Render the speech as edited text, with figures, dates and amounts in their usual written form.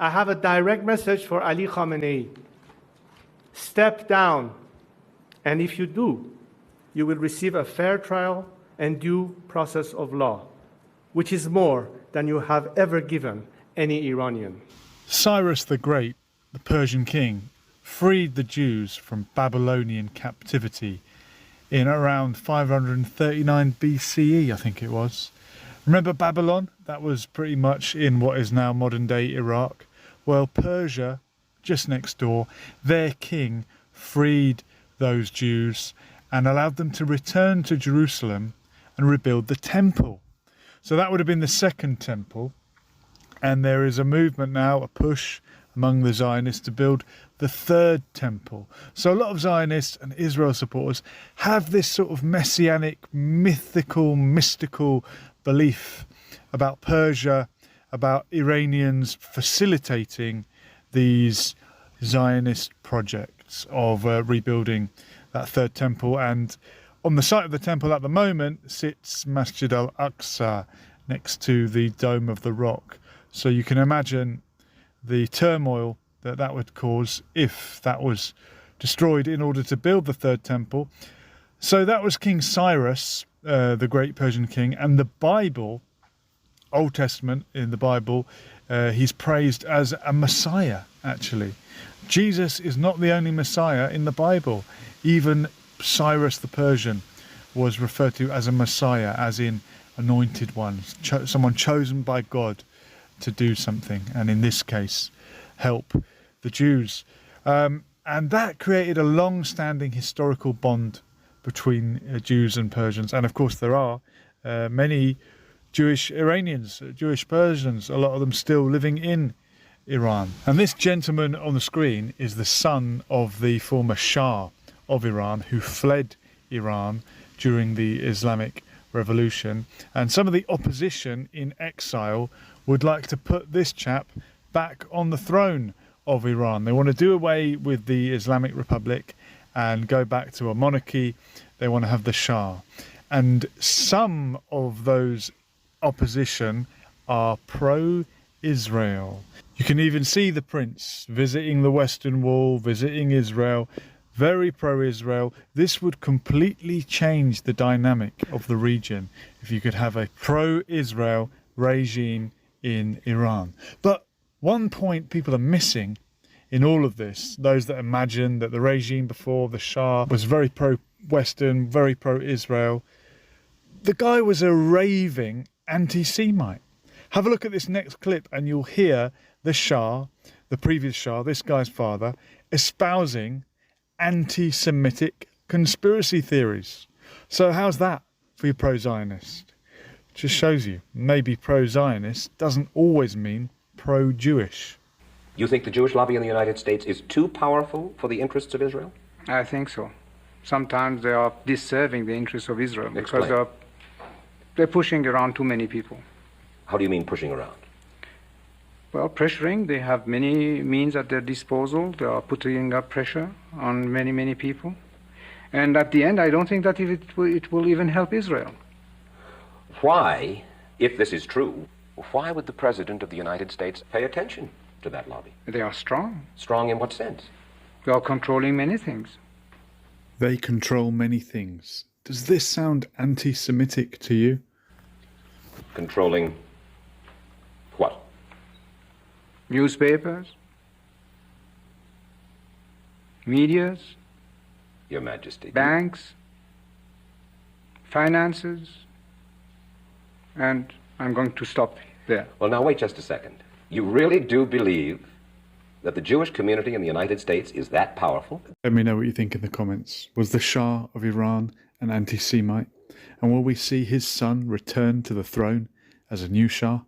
I have a direct message for Ali Khamenei. Step down, and if you do, you will receive a fair trial and due process of law, which is more than you have ever given any Iranian. Cyrus the Great, the Persian king, freed the Jews from Babylonian captivity in around 539 BCE, I think it was. Remember Babylon? That was pretty much in what is now modern-day Iraq. Well, Persia, just next door, their king freed those Jews and allowed them to return to Jerusalem and rebuild the temple. So that would have been the second temple. And there is a movement now, a push among the Zionists to build the third temple. So a lot of Zionists and Israel supporters have this sort of messianic, mythical, mystical belief about Persia, about Iranians facilitating these Zionist projects of rebuilding that third temple. And on the site of the temple at the moment sits Masjid al-Aqsa next to the Dome of the Rock. So you can imagine the turmoil that that would cause if that was destroyed in order to build the third temple. So that was King Cyrus, the great Persian king, and the Bible, Old Testament in the Bible, he's praised as a Messiah, actually. Jesus is not the only Messiah in the Bible. Even Cyrus the Persian was referred to as a Messiah, as in anointed one, someone chosen by God to do something, and in this case help the Jews, and that created a long-standing historical bond between Jews and Persians. And of course there are many Jewish Iranians, Jewish Persians, a lot of them still living in Iran. And this gentleman on the screen is the son of the former Shah of Iran, who fled Iran during the Islamic Revolution, and some of the opposition in exile would like to put this chap back on the throne of Iran. They want to do away with the Islamic Republic and go back to a monarchy. They want to have the Shah. And some of those opposition are pro-Israel. You can even see the prince visiting the Western Wall, visiting Israel, very pro-Israel. This would completely change the dynamic of the region if you could have a pro-Israel regime in Iran. But one point people are missing in all of this, those that imagine that the regime before the Shah was very pro-Western, very pro-Israel, the guy was a raving anti-Semite. Have a look at this next clip and you'll hear the Shah, the previous Shah, this guy's father, espousing anti-Semitic conspiracy theories. So how's that for your pro-Zionist? Just shows you, maybe pro-Zionist doesn't always mean pro-Jewish. You think the Jewish lobby in the United States is too powerful for the interests of Israel? I think so. Sometimes they are disserving the interests of Israel. Explain. Because they're pushing around too many people. How do you mean pushing around? Well, pressuring, they have many means at their disposal. They are putting up pressure on many, many people. And at the end, I don't think that it will even help Israel. Why, if this is true, why would the President of the United States pay attention to that lobby? They are strong. Strong in what sense? They are controlling many things. They control many things. Does this sound anti-Semitic to you? Controlling what? Newspapers, medias, Your Majesty. banks, finances, and I'm going to stop there. Well, now wait just a second. You really do believe that the Jewish community in the United States is that powerful? Let me know what you think in the comments. Was the Shah of Iran an anti-Semite? And will we see his son return to the throne as a new Shah?